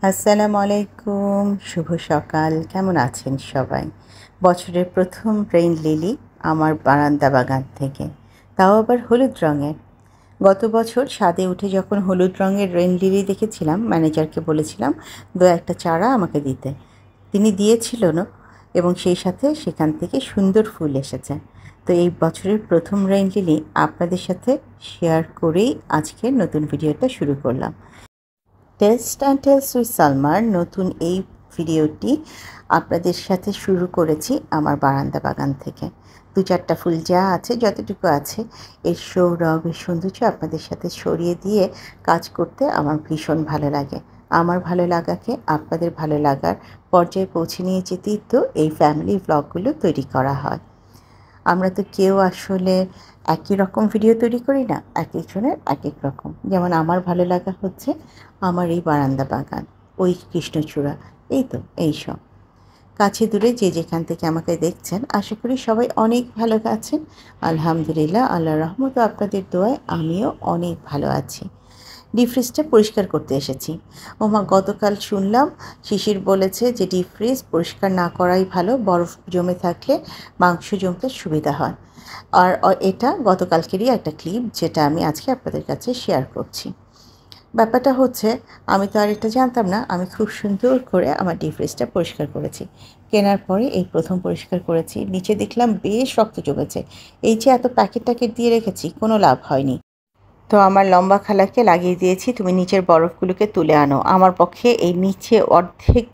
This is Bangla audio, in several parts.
আসসালামু আলাইকুম, শুভ সকাল। কেমন আছেন সবাই? বছরের প্রথম রেইন লিলি আমার বারান্দা বাগান থেকে, তাও আবার হলুদ রঙের। গত বছর ছাদে উঠে যখন হলুদ রঙের রেইন লিলি দেখেছিলাম, ম্যানেজারকে বলেছিলাম একটা চারা আমাকে দিতে। তিনি দিয়েছিলেনও এবং সেই সাথে সেখান থেকে সুন্দর ফুল এসেছে। তো এই বছরের প্রথম রেইন লিলি আপনাদের সাথে শেয়ার করেই আজকের নতুন ভিডিওটা শুরু করলাম। টেস্ট অ্যান্ড টেলস উইথ সালমার নতুন এই ভিডিওটি আপনাদের সাথে শুরু করেছি আমার বারান্দা বাগান থেকে। দু চারটা ফুল যা আছে, যতটুকু আছে, এর সৌরভ, এর সৌন্দর্য আপনাদের সাথে ছড়িয়ে দিয়ে কাজ করতে আমার ভীষণ ভালো লাগে। আমার ভালো লাগাকে আপনাদের ভালো লাগার পর্যায়ে পৌঁছে নিয়ে যেতেই তো এই ফ্যামিলি ব্লগগুলো তৈরি করা হয়। আমরা তো কেউ আসলে একই রকম ভিডিও তৈরি করি না, এক একজনের এক এক রকম। যেমন আমার ভালো লাগা হচ্ছে আমার এই বারান্দা বাগান, ওই কৃষ্ণচূড়া, এই তো এইসব। কাছে দূরে যে যেখান থেকে আমাকে দেখছেন, আশা করি সবাই অনেক ভালো আছেন। আলহামদুলিল্লাহ, আল্লাহর রহমতে আপনাদের দোয়ায় আমিও অনেক ভালো আছি। ডিপ ফ্রিজটা পরিষ্কার করতে এসেছি। ওমা, গতকাল শুনলাম শিশির বলেছে যে ডিপ ফ্রিজ পরিষ্কার না করাই ভালো, বরফ জমে থাকলে মাংস জমতে সুবিধা হয়। আর এটা গতকালকেরই একটা ক্লিপ, যেটা আমি আজকে আপনাদের কাছে শেয়ার করছি। ব্যাপারটা হচ্ছে, আমি তো আর এটা জানতাম না। আমি খুব সুন্দর করে আমার ডিপ ফ্রিজটা পরিষ্কার করেছি। কেনার পরে এই প্রথম পরিষ্কার করেছি। নিচে দেখলাম বেশ রক্ত জমেছে। এই যে এত প্যাকেট ট্যাকেট দিয়ে রেখেছি, কোনো লাভ হয়নি। তো আমার লম্বা খালাকে লাগিয়ে দিয়েছি, তুমি নিচের বরফগুলোকে তুলে আনো। আমার পক্ষে এই নিচে অর্ধেক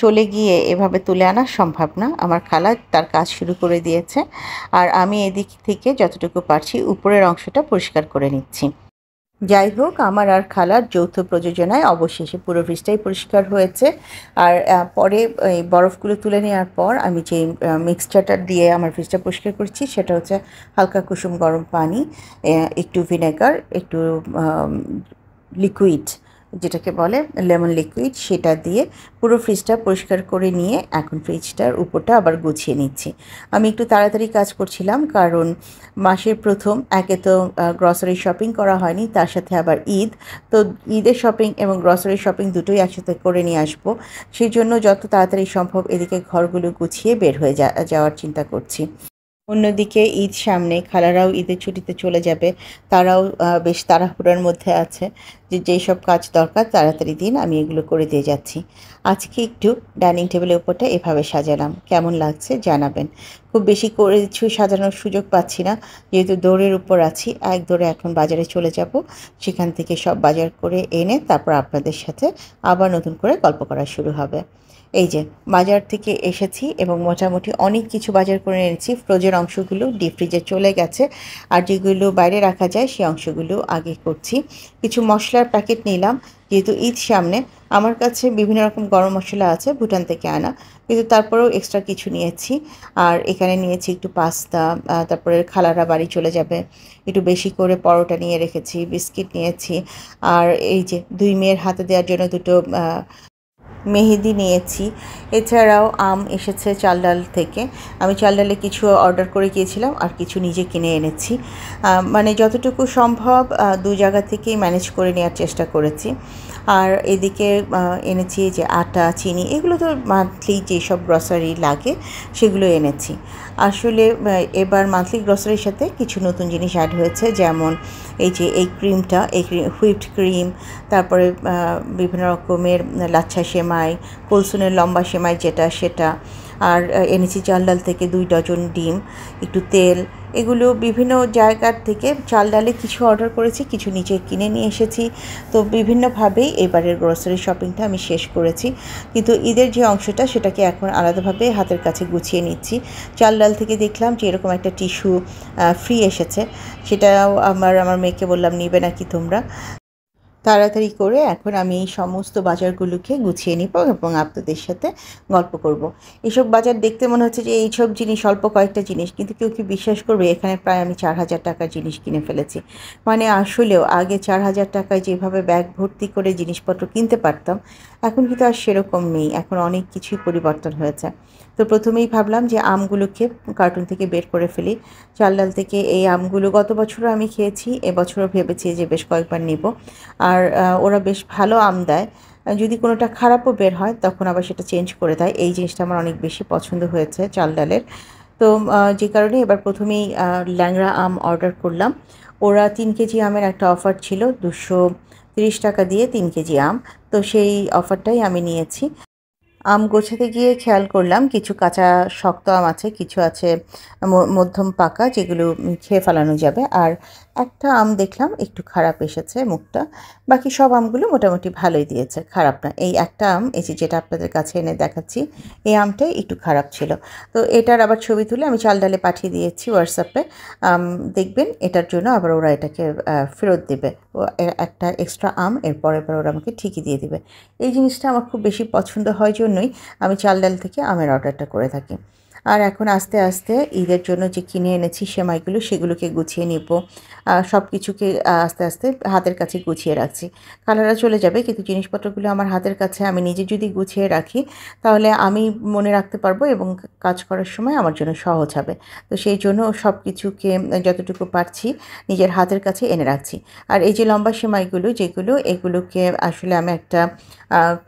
চলে গিয়ে এভাবে তুলে আনা সম্ভব না। আমার খালা তার কাজ শুরু করে দিয়েছে, আর আমি এদিক থেকে যতটুকু পারছি উপরের অংশটা পরিষ্কার করে নিচ্ছি। যাই হোক, আমার আর খালার যৌথ প্রযোজনায় অবশেষে পুরো ফ্রিজটাই পরিষ্কার হয়েছে। আর পরে এই বরফগুলো তুলে নেওয়ার পর আমি যে মিক্সচারটা দিয়ে আমার ফ্রিজটা পরিষ্কার করছি, সেটা হচ্ছে হালকা কুসুম গরম পানি, একটু ভিনেগার, একটু লিকুইড, যেটাকে বলে লেমন লিকুইড, সেটা দিয়ে পুরো ফ্রিজটা পরিষ্কার করে নিয়ে এখন ফ্রিজটার উপরটা আবার গুছিয়ে নিচ্ছি। আমি একটু তাড়াতাড়ি কাজ করছিলাম, কারণ মাসের প্রথম একে তো গ্রসারি শপিং করা হয়নি, তার সাথে আবার ঈদ। তো ঈদের শপিং এবং গ্রসারি শপিং দুটোই একসাথে করে নিয়ে আসবো। সেই জন্য যত তাড়াতাড়ি সম্ভব এদিকে ঘরগুলো গুছিয়ে বের হয়ে যাওয়ার চিন্তা করছি। অন্যদিকে ঈদ সামনে, খালারাও ঈদের ছুটিতে চলে যাবে। তারাও বেশ তাড়াহুড়োর মধ্যে আছে যে যেই সব কাজ দরকার তাড়াতাড়ি দিন, আমি এগুলো করে দিয়ে যাচ্ছি। আজকে একটু ডাইনিং টেবিলের উপরটা এভাবে সাজালাম, কেমন লাগছে জানাবেন। খুব বেশি করে কিছু সাজানোর সুযোগ পাচ্ছি না, যেহেতু দৌড়ের উপর আছি। এক দৌড়ে এখন বাজারে চলে যাব, সেখান থেকে সব বাজার করে এনে তারপর আপনাদের সাথে আবার নতুন করে গল্প করা শুরু হবে। এই যে বাজার থেকে এসেছি এবং মোটামুটি অনেক কিছু বাজার করে এনেছি। ফ্রোজেন অংশগুলো ডিপ ফ্রিজে চলে গেছে, আর যেগুলো বাইরে রাখা যায় সেই অংশগুলো আগে করছি। কিছু মশলার প্যাকেট নিলাম, যেহেতু ঈদ সামনে। আমার কাছে বিভিন্ন রকম গরম মশলা আছে ভুটান থেকে আনা, কিন্তু তারপরেও এক্সট্রা কিছু নিয়েছি। আর এখানে নিয়েছি একটু পাস্তা, তারপরে খালারা বাড়ি চলে যাবে, একটু বেশি করে পরোটা নিয়ে রেখেছি, বিস্কিট নিয়েছি। আর এই যে দুই মেয়ের হাতে দেওয়ার জন্য দুটো মেহেদি নিয়েছি। এছাড়াও আম এসেছে চাল ডাল থেকে। আমি চাল ডালে কিছু অর্ডার করে গিয়েছিলাম, আর কিছু নিজে কিনে এনেছি। মানে যতটুকু সম্ভব দু জায়গা থেকেই ম্যানেজ করে নেওয়ার চেষ্টা করেছি। আর এদিকে এনেছি যে আটা, চিনি, এগুলো তো মান্থলি যেসব গ্রসারি লাগে সেগুলো এনেছি। আসলে এবার মান্থলি গ্রসারির সাথে কিছু নতুন জিনিস অ্যাড হয়েছে, যেমন এই যে এই ক্রিমটা, এই হুইপড ক্রিম, তারপরে বিভিন্ন রকমের লাচ্ছা সেমাই, কুলসুনের লম্বা সেমাই যেটা, সেটা। আর এনেছি চাল ডাল থেকে 2 ডজন ডিম, একটু তেল। এগুলো বিভিন্ন জায়গার থেকে চাল ডালে কিছু অর্ডার করেছি, কিছু নিচে কিনে নিয়ে এসেছি। তো বিভিন্নভাবেই এবারের গ্রসারি শপিংটা আমি শেষ করেছি, কিন্তু ঈদের যে অংশটা সেটাকে এখন আলাদাভাবে হাতের কাছে গুছিয়ে নিচ্ছি। চাল ডাল থেকে দেখলাম যে এরকম একটা টিস্যু ফ্রি এসেছে, সেটাও আমার মেয়েকে বললাম, নিবে নাকি তোমরা। তাড়াতাড়ি করে এখন আমি এই সমস্ত বাজারগুলোকে গুছিয়ে নিব এবং আপনাদের সাথে গল্প করব। এসব বাজার দেখতে মনে হচ্ছে যে এইসব জিনিস অল্প কয়েকটা জিনিস, কিন্তু কেউ কি বিশ্বাস করবে এখানে প্রায় আমি 4,000 টাকার জিনিস কিনে ফেলেছি। মানে আসলেও আগে 4,000 টাকায় যেভাবে ব্যাগ ভর্তি করে জিনিসপত্র কিনতে পারতাম, এখন কিন্তু আর সেরকম নেই। এখন অনেক কিছুই পরিবর্তন হয়েছে। তো প্রথমেই ভাবলাম যে আমগুলোকে কার্টুন থেকে বের করে ফেলি। চাল ডাল থেকে এই আমগুলো গত বছরও আমি খেয়েছি, এবছরও ভেবেছি যে বেশ কয়েকবার নেব। আর ওরা বেশ ভালো আম দেয়, যদি কোনোটা খারাপও বের হয় তখন আবার সেটা চেঞ্জ করে দেয়। এই জিনিসটা আমার অনেক বেশি পছন্দ হয়েছে চাল ডালের। তো যে কারণে এবার প্রথমেই ল্যাংড়া আম অর্ডার করলাম। ওরা 3 কেজি আমের একটা অফার ছিল, 230 টাকা দিয়ে 3 কেজি আম। তো সেই অফারটাই আমি নিয়েছি। আম গোছাতে গিয়ে খেয়াল করলাম কিছু কাঁচা শক্ত আম আছে, কিছু আছে মধ্যম পাকা, যেগুলো খেয়ে ফেলানো যাবে। আর একটা আম দেখলাম একটু খারাপ এসেছে মুখটা। বাকি সব আমগুলো মোটামুটি ভালোই দিয়েছে, খারাপ না। এই একটা আম, এই যেটা আপনাদের কাছে এনে দেখাচ্ছি, এই আমটাই একটু খারাপ ছিল। তো এটার আবার ছবি তুলে আমি চাল ডালে পাঠিয়ে দিয়েছি হোয়াটসঅ্যাপে। দেখবেন এটার জন্য আবার ওরা এটাকে ফেরত দেবে। একটা এক্সট্রা আম এরপর ওরা আমাকে ঠিকই দিয়ে দেবে। এই জিনিসটা আমার খুব বেশি পছন্দ হয় জন্যই আমি চাল ডাল থেকে আমের অর্ডারটা করে থাকি। আর এখন আস্তে আস্তে ঈদের জন্য যে কিনে এনেছি সেমাইগুলো, সেগুলোকে গুছিয়ে নেব। সব কিছুকে আস্তে আস্তে হাতের কাছে গুছিয়ে রাখছি। কালাররা চলে যাবে, কিন্তু জিনিসপত্রগুলো আমার হাতের কাছে আমি নিজে যদি গুছিয়ে রাখি তাহলে আমি মনে রাখতে পারবো এবং কাজ করার সময় আমার জন্য সহজ হবে। তো সেই জন্য সব কিছুকে যতটুকু পারছি নিজের হাতের কাছে এনে রাখছি। আর এই যে লম্বা সেমাইগুলো যেগুলো, এগুলোকে আসলে আমি একটা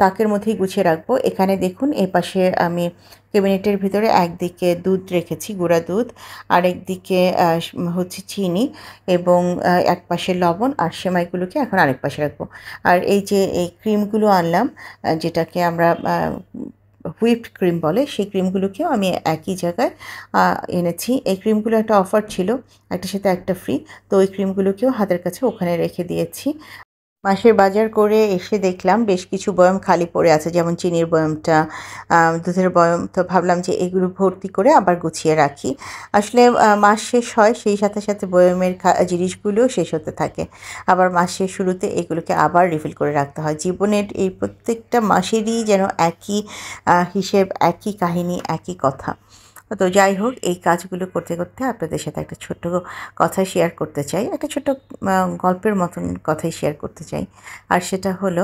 তাকের মধ্যেই গুছিয়ে রাখবো। এখানে দেখুন, এপাশে আমি ক্যাবিনেটের ভিতরে একদিকে দুধ রেখেছি, গুঁড়া দুধ, আরেকদিকে হচ্ছে চিনি, এবং এক পাশে লবণ, আর সেমাইগুলোকে এখন আরেক পাশে রাখবো। আর এই যে এই ক্রিমগুলো আনলাম, যেটাকে আমরা হুইপড ক্রিম বলে, সেই ক্রিমগুলোকেও আমি একই জায়গায় এনেছি। এই ক্রিমগুলো একটা অফার ছিল, একটার সাথে একটা ফ্রি। তো ওই ক্রিমগুলোকেও হাতের কাছে ওখানে রেখে দিয়েছি। মাসের বাজার করে এসে দেখলাম বেশ কিছু বয়ম খালি পড়ে আছে, যেমন চিনির বয়মটা, দুধের বয়ম। তো ভাবলাম যে এগুলো ভর্তি করে আবার গুছিয়ে রাখি। আসলে মাস শেষ হয়, সেই সাথে সাথে বয়মের জিনিসগুলোও শেষ হতে থাকে। আবার মাসের শুরুতে এগুলোকে আবার রিফিল করে রাখতে হয়। জীবনের এই প্রত্যেকটা মাসেরই যেন একই হিসেব, একই কাহিনী, একই কথা। তো যাই হোক, এই কাজগুলো করতে করতে আপনাদের সাথে একটা ছোট্ট কথা শেয়ার করতে চাই, একটা ছোট্ট গল্পের মতন কথাই শেয়ার করতে চাই। আর সেটা হলো,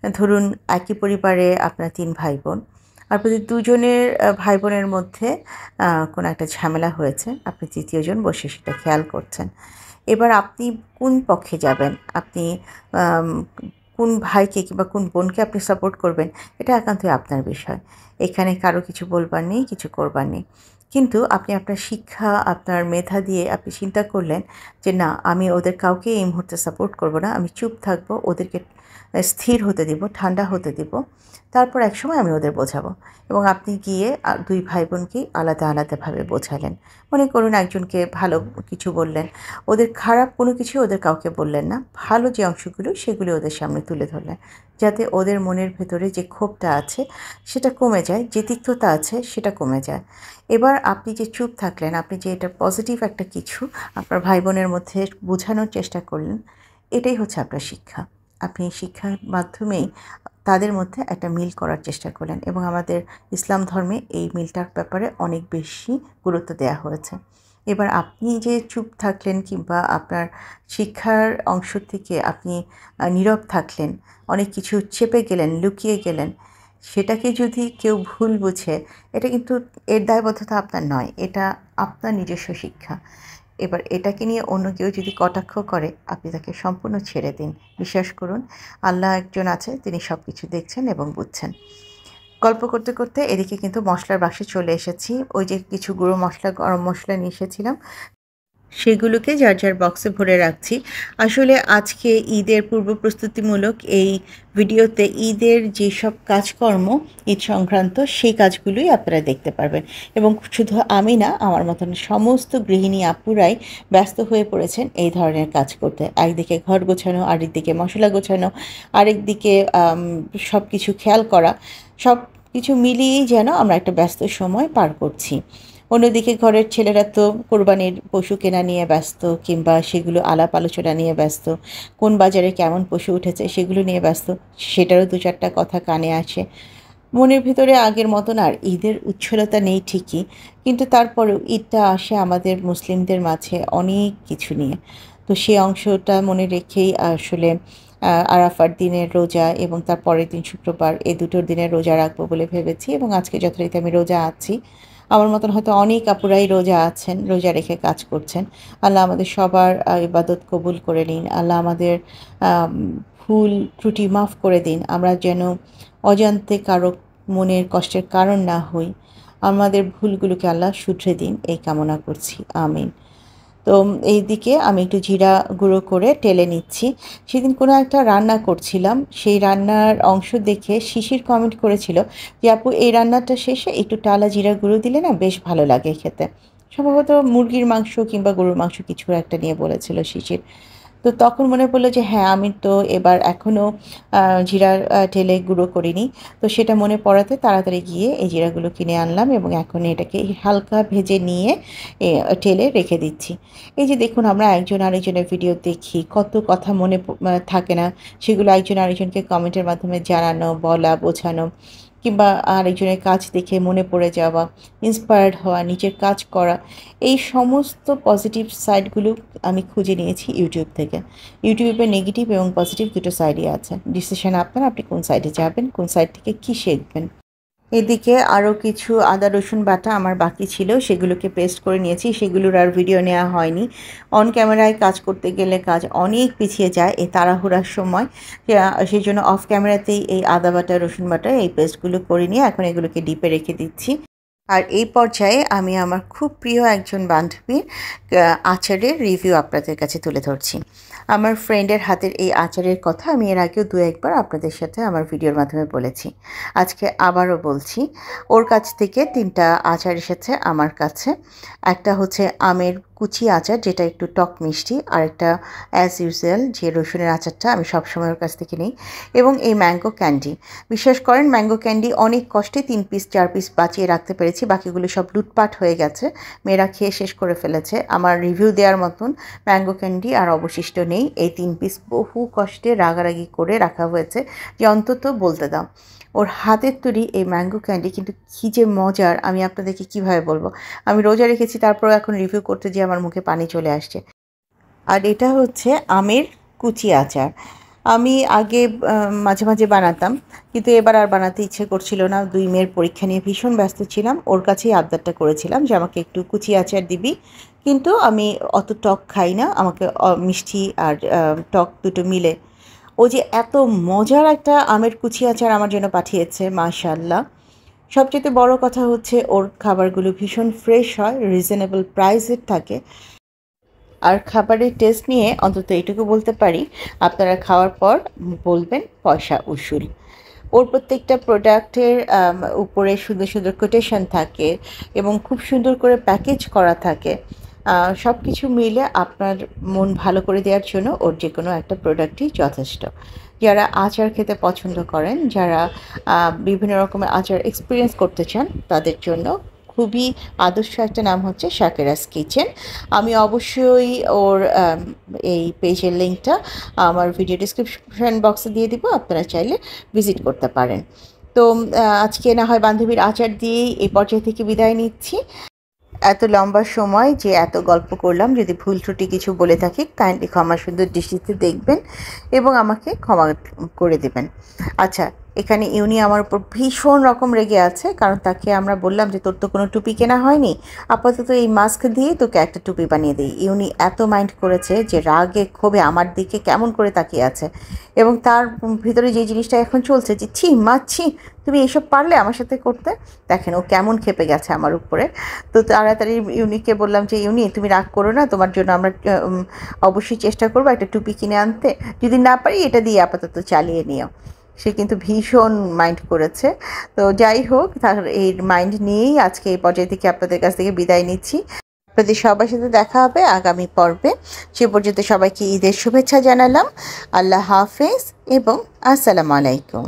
ধরুন একই পরিবারে আপনার 3 ভাই বোন। আপনাদের দুজনের ভাই বোনের মধ্যে কোনো একটা ঝামেলা হয়েছে, আপনি তৃতীয়জন বসে সেটা খেয়াল করছেন। এবার আপনি কোন পক্ষে যাবেন, আপনি কোন ভাইকে কিংবা কোন বোনকে আপনি সাপোর্ট করবেন, এটা একান্তই আপনার বিষয়। এখানে কারো কিছু বলবার নেই, কিছু করবার নেই। কিন্তু আপনি আপনার শিক্ষা, আপনার মেধা দিয়ে আপনি চিন্তা করলেন যে না, আমি ওদের কাউকে এই মুহূর্তে সাপোর্ট করব না, আমি চুপ থাকবো, ওদেরকে স্থির হতে দিব, ঠান্ডা হতে দিব, তারপর একসময় আমি ওদের বোঝাবো। এবং আপনি গিয়ে 2 ভাই বোনকেই আলাদা আলাদাভাবে বোঝালেন। মনে করুন একজনকে ভালো কিছু বললেন, ওদের খারাপ কোনো কিছু ওদের কাউকে বললেন না, ভালো যে অংশগুলো সেগুলো ওদের সামনে তুলে ধরলেন, যাতে ওদের মনের ভেতরে যে ক্ষোভটা আছে সেটা কমে যায়, যে তিক্ততা আছে সেটা কমে যায়। এবার আপনি যে চুপ থাকলেন, আপনি যে এটা পজিটিভ একটা কিছু আপনার ভাই বোনের মধ্যে বোঝানোর চেষ্টা করলেন, এটাই হচ্ছে আপনার শিক্ষা। আপনি শিক্ষার মাধ্যমেই তাদের মধ্যে একটা মিল করার চেষ্টা করলেন, এবং আমাদের ইসলাম ধর্মে এই মিলটার ব্যাপারে অনেক বেশি গুরুত্ব দেওয়া হয়েছে। এবার আপনি যে চুপ থাকলেন কিংবা আপনার শিক্ষার অংশ থেকে আপনি নীরব থাকলেন, অনেক কিছু চেপে গেলেন, লুকিয়ে গেলেন, সেটাকে যদি কেউ ভুল বুঝে, এটা কিন্তু এর দায়বদ্ধতা আপনার নয়, এটা আপনার নিজস্ব শিক্ষা। এবার এটাকে নিয়ে অন্য কেউ যদি কটাক্ষ করে, আপনি তাকে সম্পূর্ণ ছেড়ে দিন। বিশ্বাস করুন, আল্লাহ একজন আছে, তিনি সব কিছু দেখছেন এবং বুঝছেন। গল্প করতে করতে এদিকে কিন্তু মশলার বাক্সে চলে এসেছি। ওই যে কিছু গুঁড়ো মশলা, গরম মশলা নিয়ে এসেছিলাম, সেগুলোকে যার যার বক্সে ভরে রাখছি। আসলে আজকে ঈদের পূর্ব প্রস্তুতিমূলক এই ভিডিওতে ঈদের যেসব কাজকর্ম, ঈদ সংক্রান্ত সেই কাজগুলোই আপনারা দেখতে পারবেন। এবং শুধু আমি না, আমার মতন সমস্ত গৃহিণী আপুরাই ব্যস্ত হয়ে পড়েছেন এই ধরনের কাজ করতে। একদিকে ঘর গোছানো, আরেকদিকে মশলা গোছানো, আরেকদিকে সব কিছু খেয়াল করা, সব কিছু মিলিয়েই যেন আমরা একটা ব্যস্ত সময় পার করছি। অন্যদিকে ঘরের ছেলেরা তো কোরবানির পশু কেনা নিয়ে ব্যস্ত, কিংবা সেগুলো আলাপ আলোচনা নিয়ে ব্যস্ত, কোন বাজারে কেমন পশু উঠেছে সেগুলো নিয়ে ব্যস্ত, সেটারও 2-4টা কথা কানে আসে। মনের ভিতরে আগের মতন আর ঈদের উচ্ছলতা নেই ঠিকই, কিন্তু তারপরেও ঈদটা আসে আমাদের মুসলিমদের মাঝে অনেক কিছু নিয়ে। তো সেই অংশটা মনে রেখেই আসলে আরাফার দিনের রোজা এবং তার পরের দিন শুক্রবার, এই দুটোর দিনের রোজা রাখবো বলে ভেবেছি, এবং আজকে যথারীতি আমি রোজা আছি। আমার মতন হয়তো অনেক আপুরাই রোজা আছেন, রোজা রেখে কাজ করছেন। আল্লাহ আমাদের সবার ইবাদত কবুল করে নিন। আল্লাহ আমাদের ভুল ত্রুটি মাফ করে দিন। আমরা যেন অজান্তে কারো মনের কষ্টের কারণ না হই। আমাদের ভুলগুলোকে আল্লাহ শুধরে দিন, এই কামনা করছি। আমিন। তো এইদিকে আমি একটু জিরা গুঁড়ো করে টেলে নিচ্ছি। সেদিন কোনো একটা রান্না করছিলাম, সেই রান্নার অংশ দেখে শিশির কমেন্ট করেছিল যে আপু এই রান্নাটা শেষে একটু টালা জিরা গুঁড়ো দিলে না বেশ ভালো লাগে খেতে। সম্ভবত মুরগির মাংস কিংবা গরুর মাংস কিছু একটা নিয়ে বলেছিল শিশির। তো তখন মনে পড়লো যে হ্যাঁ, আমি তো এবার এখনও জিরার টেলে গুঁড়ো করিনি। তো সেটা মনে পড়াতে তাড়াতাড়ি গিয়ে এই জিরাগুলো কিনে আনলাম এবং এখন এটাকে হালকা ভেজে নিয়ে টেলে রেখে দিচ্ছি। এই যে দেখুন, আমরা একজন আরেকজনের ভিডিও দেখি, কত কথা মনে থাকে না, সেগুলো একজন আরেকজনকে কমেন্টের মাধ্যমে জানানো, বলা, বোঝানো, কিংবা আরেকজনের কাজ দেখে মনে পড়ে যাওয়া, ইন্সপায়ার্ড হওয়া, নিজের কাজ করা, এই সমস্ত পজিটিভ সাইডগুলো আমি খুঁজে নিয়েছি ইউটিউব থেকে। ইউটিউবে নেগেটিভ এবং পজিটিভ দুটো সাইডই আছে। ডিসিশন আপনার, আপনি কোন সাইডে যাবেন, কোন সাইড থেকে কী শিখবেন। এদিকে আরও কিছু আদা রসুন বাটা আমার বাকি ছিল, সেগুলোকে পেস্ট করে নিয়েছি। সেগুলোর আর ভিডিও নেওয়া হয়নি। অন ক্যামেরায় কাজ করতে গেলে কাজ অনেক পিছিয়ে যায় এই তাড়াহুড়ার সময়। সেই জন্য অফ ক্যামেরাতেই এই আদা বাটা, রসুন বাটা, এই পেস্টগুলো করে নিয়ে এখন এগুলোকে ডিপে রেখে দিচ্ছি। আর এই পর্যায়ে আমি আমার খুব প্রিয় একজন বান্ধবীর আচারের রিভিউ আপনাদের কাছে তুলে ধরছি। আমার ফ্রেন্ডের হাতের এই আচারের কথা আমি এর আগেও দু একবার আপনাদের সাথে আমার ভিডিওর মাধ্যমে বলেছি। আজকে আবারও বলছি। ওর কাছ থেকে 3টা আচার এসেছে আমার কাছে। একটা হচ্ছে আমের কুচি আচার, যেটা একটু টক মিষ্টি, আর একটা অ্যাজ ইউজুয়াল যে রসুনের আচারটা আমি সবসময় ওর কাছ থেকে নিই, এবং এই ম্যাঙ্গো ক্যান্ডি। বিশ্বাস করেন, ম্যাঙ্গো ক্যান্ডি অনেক কষ্টে 3 পিস 4 পিস বাঁচিয়ে রাখতে পেরেছি। বাকিগুলো সব লুটপাট হয়ে গেছে, মেয়েরা খেয়ে শেষ করে ফেলেছে। আমার রিভিউ দেওয়ার মতন ম্যাঙ্গো ক্যান্ডি আর অবশিষ্ট নেই। এই 3 পিস বহু কষ্টে রাগারাগি করে রাখা হয়েছে যে অন্তত বলতে দাও। ওর হাতের তৈরি এই ম্যাঙ্গো ক্যান্ডি কিন্তু কী যে মজার, আমি আপনাদেরকে কীভাবে বলবো। আমি রোজা রেখেছি, তারপরেও এখন রিভিউ করতে গিয়ে আমার মুখে পানি চলে আসছে। আর এটা হচ্ছে আমের কুচি আচার। আমি আগে মাঝে মাঝে বানাতাম, কিন্তু এবার আর বানাতে ইচ্ছে করছিল না। 2 মেয়ের পরীক্ষা নিয়ে ভীষণ ব্যস্ত ছিলাম। ওর কাছেই আবদারটা করেছিলাম যে আমাকে একটু কুচি আচার দিবি, কিন্তু আমি অত টক খাই না, আমাকে মিষ্টি আর টক দুটো মিলে। ও যে এত মজার একটা আমের কুচি আচার আমার জন্য পাঠিয়েছে, মাশাআল্লাহ। সবচেয়ে বড় কথা হচ্ছে ওর খাবারগুলো ভীষণ ফ্রেশ হয়, রিজনেবল প্রাইসের থাকে। আর খাবারের টেস্ট নিয়ে অন্তত এইটুকু বলতে পারি, আপনারা খাওয়ার পর বলবেন পয়সা উসুল। ওর প্রত্যেকটা প্রোডাক্টের উপরে সুন্দর সুন্দর কোটেশন থাকে এবং খুব সুন্দর করে প্যাকেজ করা থাকে। সব কিছু মিলে আপনার মন ভালো করে দেওয়ার জন্য ওর যে কোনো একটা প্রোডাক্টই যথেষ্ট। যারা আচার খেতে পছন্দ করেন, যারা বিভিন্ন রকমের আচার এক্সপিরিয়েন্স করতে চান, তাদের জন্য খুবই আদর্শ একটা নাম হচ্ছে শাকেরাস কিচেন। আমি অবশ্যই ওর এই পেজের লিঙ্কটা আমার ভিডিও ডিসক্রিপশন বক্সে দিয়ে দিব, আপনারা চাইলে ভিজিট করতে পারেন। তো আজকে না হয় বান্ধবীর আচার দিয়েই এই পর্যায় থেকে বিদায় নিচ্ছি। এত লম্বা সময় যে এত গল্প করলাম, যদি ভুল ত্রুটি কিছু বলে থাকি কাইন্ডলি ক্ষমা সুন্দর দৃষ্টিতে দেখবেন এবং আমাকে ক্ষমা করে দেবেন। আচ্ছা, এখানে ইউনি আমার উপর ভীষণ রকম রেগে আছে, কারণ তাকে আমরা বললাম যে তোর তো কোনো টুপি কেনা হয়নি, আপাতত এই মাস্ক দিয়ে তোকে একটা টুপি বানিয়ে দিই। ইউনি এত মাইন্ড করেছে যে রাগে ক্ষোভে আমার দিকে কেমন করে তাকিয়ে আছে, এবং তার ভিতরে যে জিনিসটা এখন চলছে যে ছি মা ছি, তুমি এইসব পারলে আমার সাথে করতে। দেখেন ও কেমন খেপে গেছে আমার উপরে। তো তাড়াতাড়ি ইউনিকে বললাম যে ইউনি, তুমি রাগ করো না, তোমার জন্য আমরা অবশ্যই চেষ্টা করবো একটা টুপি কিনে আনতে, যদি না পারি এটা দিয়ে আপাতত চালিয়ে নিও। সে কিন্তু ভীষণ মাইন্ড করেছে। তো যাই হোক, তার এই মাইন্ড নিয়েই আজকে এই পর্যায়ে থেকে আপনাদের কাছ থেকে বিদায় নিচ্ছি। আপনাদের সবার সাথে দেখা হবে আগামী পর্বে। সে পর্যন্ত সবাইকে ঈদের শুভেচ্ছা জানালাম। আল্লাহ হাফেজ এবং আসসালামু আলাইকুম।